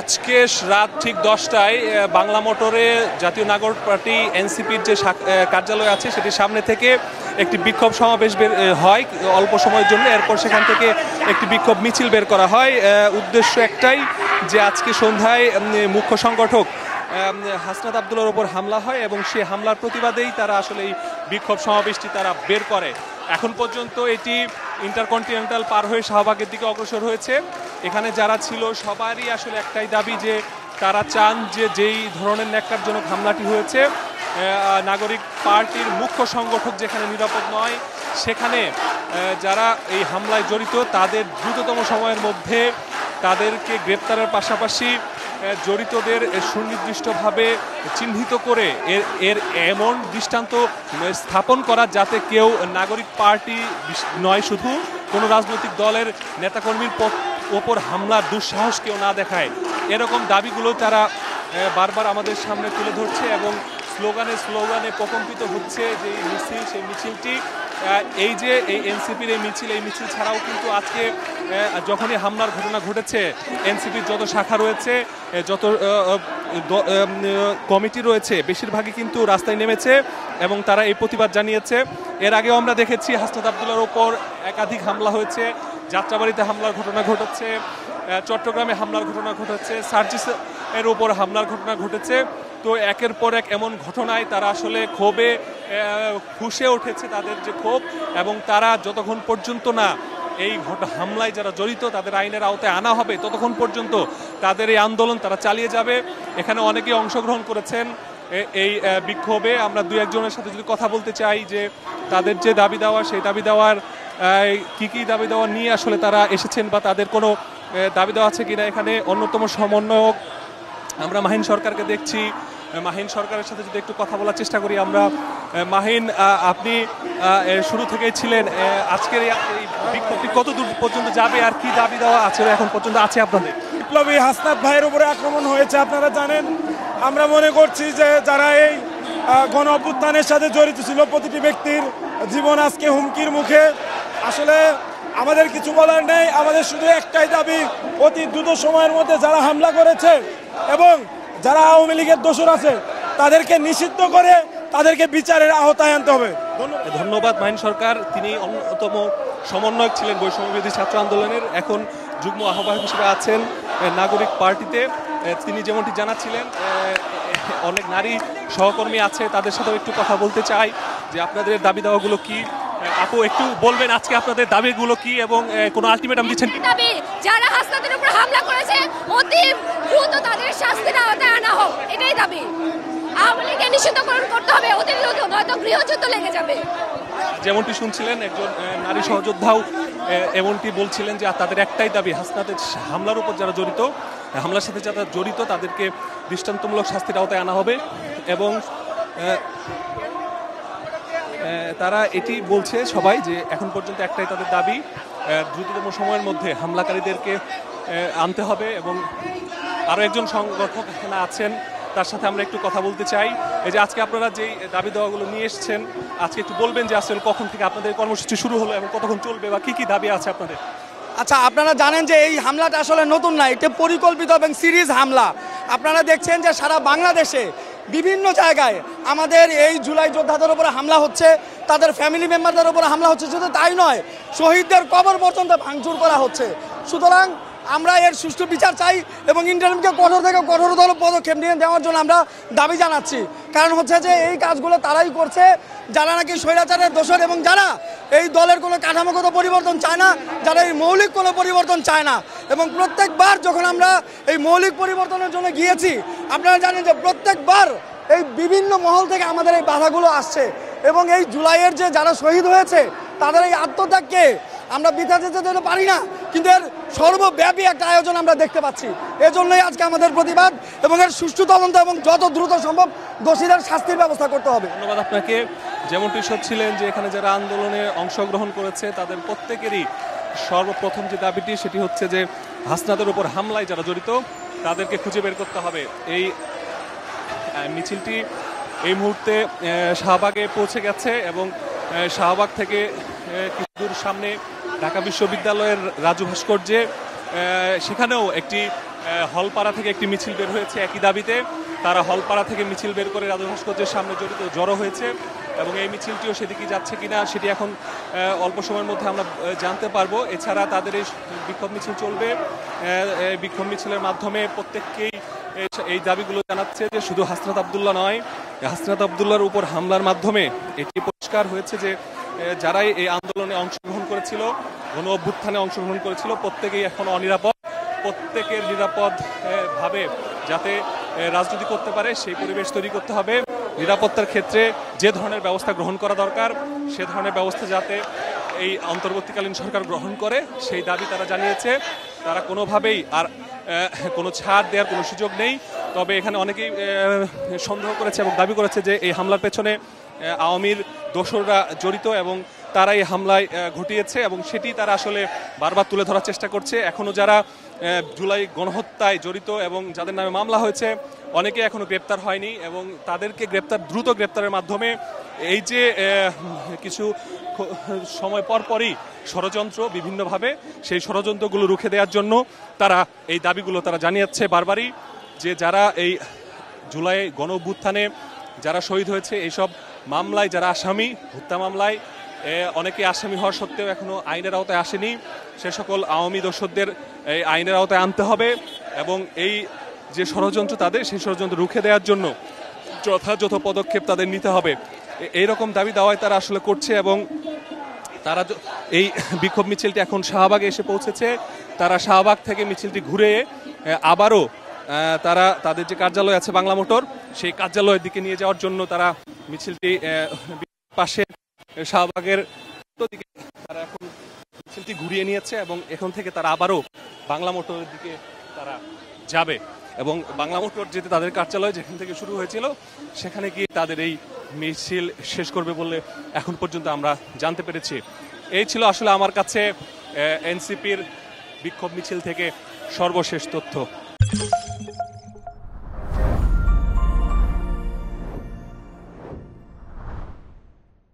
আজকে রাত ঠিক 10টায় বাংলা মোটরে জাতীয় নাগরিক পার্টি এনসিপির যে কার্যালয় আছে সেটির সামনে থেকে একটি বিক্ষোভ সমাবেশ বের হয় অল্প সময়ের জন্য। এরপর সেখান থেকে একটি বিক্ষোভ মিছিল বের করা হয়। উদ্দেশ্য একটাই যে আজকে সন্ধ্যায় মুখ্য সংগঠক হাসনাত আবদুল্লাহর ওপর হামলা হয় এবং সেই হামলার প্রতিবাদেই তারা আসলে এই বিক্ষোভ সমাবেশটি তারা বের করে। এখন পর্যন্ত এটি ইন্টারকন্টিনেন্টাল পার হয়ে শাহবাগের দিকে অগ্রসর হয়েছে। এখানে যারা ছিল সবারই আসলে একটাই দাবি যে তারা চান যে যেই ধরনের ন্যাক্কারজনক হামলাটি হয়েছে নাগরিক পার্টির মুখ্য সংগঠক যেখানে নিরাপদ নয় সেখানে যারা এই হামলায় জড়িত তাদের দ্রুততম সময়ের মধ্যে তাদেরকে গ্রেপ্তারের পাশাপাশি জড়িতদের সুনির্দিষ্টভাবে চিহ্নিত করে এর এমন দৃষ্টান্ত স্থাপন করা যাতে কেউ নাগরিক পার্টি নয় শুধু কোনো রাজনৈতিক দলের নেতাকর্মীর ওপর হামলার দুঃসাহস কেউ না দেখায়, এরকম দাবিগুলো তারা বারবার আমাদের সামনে তুলে ধরছে এবং স্লোগানে প্রকম্পিত হচ্ছে যে মিছিল, সেই মিছিলটি এই যে এই এনসিপির এই মিছিল ছাড়াও কিন্তু আজকে যখনই হামলার ঘটনা ঘটেছে এনসিপির যত শাখা রয়েছে যত কমিটি রয়েছে বেশিরভাগই কিন্তু রাস্তায় নেমেছে এবং তারা এই প্রতিবাদ জানিয়েছে। এর আগেও আমরা দেখেছি হাসনাত আবদুল্লাহর ওপর একাধিক হামলা হয়েছে, যাত্রাবাড়িতে হামলার ঘটনা ঘটেছে, চট্টগ্রামে হামলার ঘটনা ঘটেছে, সার্জিসের উপর হামলার ঘটনা ঘটেছে। তো একের পর এক এমন ঘটনায় তারা আসলে ক্ষোভে ফুঁসে উঠেছে তাদের যে ক্ষোভ, এবং তারা যতক্ষণ পর্যন্ত না এই হামলায় যারা জড়িত তাদের আইনের আওতায় আনা হবে ততক্ষণ পর্যন্ত তাদের এই আন্দোলন তারা চালিয়ে যাবে। এখানে অনেকেই অংশগ্রহণ করেছেন এই বিক্ষোভে। আমরা দুই একজনের সাথে যদি কথা বলতে চাই যে তাদের যে দাবি দেওয়া সেই দাবি দেওয়ার কি দাবি দেওয়া নিয়ে আসলে তারা এসেছেন বা তাদের কোনো দাবি দেওয়া আছে কিনা। এখানে অন্যতম সমন্বয়ক আমরা মাহিন সরকারকে দেখছি। মাহিন সরকারের সাথে যদি একটু কথা বলার চেষ্টা করি আমরা। মাহিন, আপনি শুরু থেকেই ছিলেন, আজকের এই বিক্ষোভটি কত দূর পর্যন্ত যাবে আর কি দাবি দেওয়া আছে এখন পর্যন্ত আছে আপনাদের? বিপ্লবী হাসনাত ভাইয়ের উপরে আক্রমণ হয়েছে, আপনারা জানেন। আমরা মনে করছি যে যারা এই গণ অভ্যুত্থানের সাথে জড়িত ছিল প্রতিটি ব্যক্তির জীবন আজকে হুমকির মুখে। আসলে আমাদের কিছু বলার নেই, আমাদের শুধু একটাই দাবি, অতি দ্রুত সময়ের মধ্যে যারা হামলা করেছে এবং যারা আওয়ামী লীগের দোসর আছে তাদেরকে নিষিদ্ধ করে তাদেরকে বিচারের আওতায় আনতে হবে। ধন্যবাদ মাহিন সরকার। তিনি অন্যতম সমন্বয়ক ছিলেন বৈষম্যবিরোধী ছাত্র আন্দোলনের, এখন যুগ্ম আহ্বায়ক হিসেবে আছেন নাগরিক পার্টিতে। তিনি যেমনটি জানাচ্ছিলেন অনেক নারী সহকর্মী আছে, তাদের সাথেও একটু কথা বলতে চাই যে আপনাদের দাবি দেওয়াগুলো কি। আপু, একটু বলবেন আজকে আপনাদের দাবিগুলো কি এবং কোনো আলটিমেটাম দিচ্ছেন? দাবি যারা হাসনাতের উপর হামলা করেছে অতি দ্রুত তাদের শাস্তির আওতায় আনা হোক, এটাই দাবি। আওয়ামী লীগকে নিষিদ্ধকরণ করতে হবে অতি দ্রুত, নয়তো গৃহযুদ্ধ লেগে যাবে। যেমনটি শুনছিলেন একজন নারী সহযোদ্ধাও এমনটি বলছিলেন যে তাদের একটাই দাবি, হাসনাতের হামলার উপর যারা জড়িত, হামলার সাথে যারা জড়িত তাদেরকে দৃষ্টান্তমূলক শাস্তির আওতায় আনা হবে। এবং তারা এটি বলছে সবাই যে এখন পর্যন্ত একটাই তাদের দাবি, দ্রুততম সময়ের মধ্যে হামলাকারীদেরকে আনতে হবে। এবং আরও একজন সংগঠক এখানে আছেন, তার সাথে আমরা একটু কথা বলতে চাই। এই যে আজকে আপনারা যেই দাবি দেওয়াগুলো নিয়ে এসছেন, আজকে একটু বলবেন যে আসলে কখন থেকে আপনাদের কর্মসূচি শুরু হলো এবং কতক্ষণ চলবে বা কি দাবি আছে আপনাদের? আচ্ছা, আপনারা জানেন যে এই হামলাটা আসলে নতুন না, এটা পরিকল্পিত এবং সিরিজ হামলা। আপনারা দেখছেন যে সারা বাংলাদেশে বিভিন্ন জায়গায় আমাদের এই জুলাই যোদ্ধাদের উপরে হামলা হচ্ছে, তাদের ফ্যামিলি মেম্বারদের উপরে হামলা হচ্ছে। শুধু তাই নয়, শহীদদের কবর পর্যন্ত ভাঙচুর করা হচ্ছে। সুতরাং আমরা এর সুষ্ঠু বিচার চাই এবং ইন্টারিমকে কঠোর থেকে কঠোরতর পদক্ষেপ নিয়ে দেওয়ার জন্য আমরা দাবি জানাচ্ছি। কারণ হচ্ছে যে এই কাজগুলো তারাই করছে যারা নাকি স্বৈরাচারের দোসর এবং যারা এই দলের কোনো কাঠামোগত পরিবর্তন চায় না, যারা এই মৌলিক কোনো পরিবর্তন চায় না। এবং প্রত্যেকবার যখন আমরা এই মৌলিক পরিবর্তনের জন্য গিয়েছি, আপনারা জানেন যে প্রত্যেকবার এই বিভিন্ন মহল থেকে আমাদের এই বাধাগুলো আসছে এবং এই জুলাইয়ের যে যারা শহীদ হয়েছে তাদের এই আত্মত্যাগকে আমরা বৃথা যেতে দিতে পারি না, কিন্তু এর সর্বব্যাপী একটা আয়োজন আমরা দেখতে পাচ্ছি। এজন্যই আজকে আমাদের প্রতিবাদ এবং এর সুষ্ঠু তদন্ত এবং যত দ্রুত সম্ভব দোষীদের শাস্তির ব্যবস্থা করতে হবে। ধন্যবাদ আপনাকে। যেমনটি শুনছিলেন যে এখানে যারা আন্দোলনে অংশগ্রহণ করেছে তাদের প্রত্যেকেরই সর্বপ্রথম যে দাবিটি সেটি হচ্ছে যে হাসনাতের উপর হামলায় যারা জড়িত তাদেরকে খুঁজে বের করতে হবে। এই মিছিলটি এই মুহূর্তে শাহবাগে পৌঁছে গেছে এবং শাহবাগ থেকে কিছু দূর সামনে ঢাকা বিশ্ববিদ্যালয়ের রাজু ভাস্কর্যে সেখানেও একটি হলপাড়া থেকে একটি মিছিল বের হয়েছে একই দাবিতে। তারা হলপাড়া থেকে মিছিল বের করে রাজু ভাস্কর্যের সামনে জড়ো হয়েছে এবং এই মিছিলটিও সেদিকে যাচ্ছে কিনা সেটি এখন অল্প সময়ের মধ্যে আমরা জানতে পারবো। এছাড়া তাদের এই বিক্ষোভ মিছিল চলবে। এই বিক্ষোভ মিছিলের মাধ্যমে প্রত্যেককেই এই দাবিগুলো জানাচ্ছে যে শুধু হাসনাত আব্দুল্লাহ নয়, হাসনাত আব্দুল্লাহর উপর হামলার মাধ্যমে এটি পরিষ্কার হয়েছে যে যারাই এই আন্দোলনে অংশগ্রহণ করেছিল, গণ অভ্যুত্থানে অংশগ্রহণ করেছিল, প্রত্যেকেই এখন অনিরাপদ। প্রত্যেকের নিরাপদ ভাবে যাতে রাজনীতি করতে পারে সেই পরিবেশ তৈরি করতে হবে। নিরাপত্তার ক্ষেত্রে যে ধরনের ব্যবস্থা গ্রহণ করা দরকার সে ধরনের ব্যবস্থা যাতে এই অন্তর্বর্তীকালীন সরকার গ্রহণ করে সেই দাবি তারা জানিয়েছে। তারা কোনোভাবেই আর কোনো ছাড় দেওয়ার কোনো সুযোগ নেই। তবে এখানে অনেকেই সন্দেহ করেছে এবং দাবি করেছে যে এই হামলার পেছনে আওয়ামীর দোসররা জড়িত এবং তারা এই হামলায় ঘটিয়েছে এবং সেটি তারা আসলে বারবার তুলে ধরার চেষ্টা করছে। এখনও যারা জুলাই গণহত্যায় জড়িত এবং যাদের নামে মামলা হয়েছে অনেকে এখনো গ্রেপ্তার হয়নি এবং তাদেরকে দ্রুত গ্রেপ্তারের মাধ্যমে এই যে কিছু সময় পরপরই ষড়যন্ত্র বিভিন্নভাবে সেই ষড়যন্ত্রগুলো রুখে দেওয়ার জন্য তারা এই দাবিগুলো তারা জানিয়েছে বারবারই, যে যারা এই জুলাই গণ অভ্যুত্থানে যারা শহীদ হয়েছে এইসব মামলায় যারা আসামি, হত্যা মামলায় অনেকে আসামি হওয়ার সত্ত্বেও এখনো আইনের আওতায় আসেনি, সে সকল আওয়ামী দোসরদের এই আইনের আওতায় আনতে হবে এবং এই যে ষড়যন্ত্র তাদের সেই ষড়যন্ত্র রুখে দেওয়ার জন্য যথাযথ পদক্ষেপ তাদের নিতে হবে। এইরকম দাবি দাওয়ায় তারা আসলে করছে এবং তারা এই বিক্ষোভ মিছিলটি এখন শাহবাগে এসে পৌঁছেছে। তারা শাহবাগ থেকে মিছিলটি ঘুরে আবারও তারা তাদের যে কার্যালয় আছে বাংলা মোটর সেই কার্যালয়ের দিকে নিয়ে যাওয়ার জন্য তারা মিছিলটি পাশে শাহবাগের দিকে তারা এখন মিছিলটি ঘুরিয়ে নিয়েছে এবং এখন থেকে তারা আবারও বাংলা মোটরের দিকে তারা যাবে এবং বাংলা মোটর যেতে তাদের কার্যালয় যেখান থেকে শুরু হয়েছিল সেখানে গিয়ে তাদের এই মিছিল শেষ করবে বলে এখন পর্যন্ত আমরা জানতে পেরেছি। এই ছিল আসলে আমার কাছে এনসিপির বিক্ষোভ মিছিল থেকে সর্বশেষ তথ্য।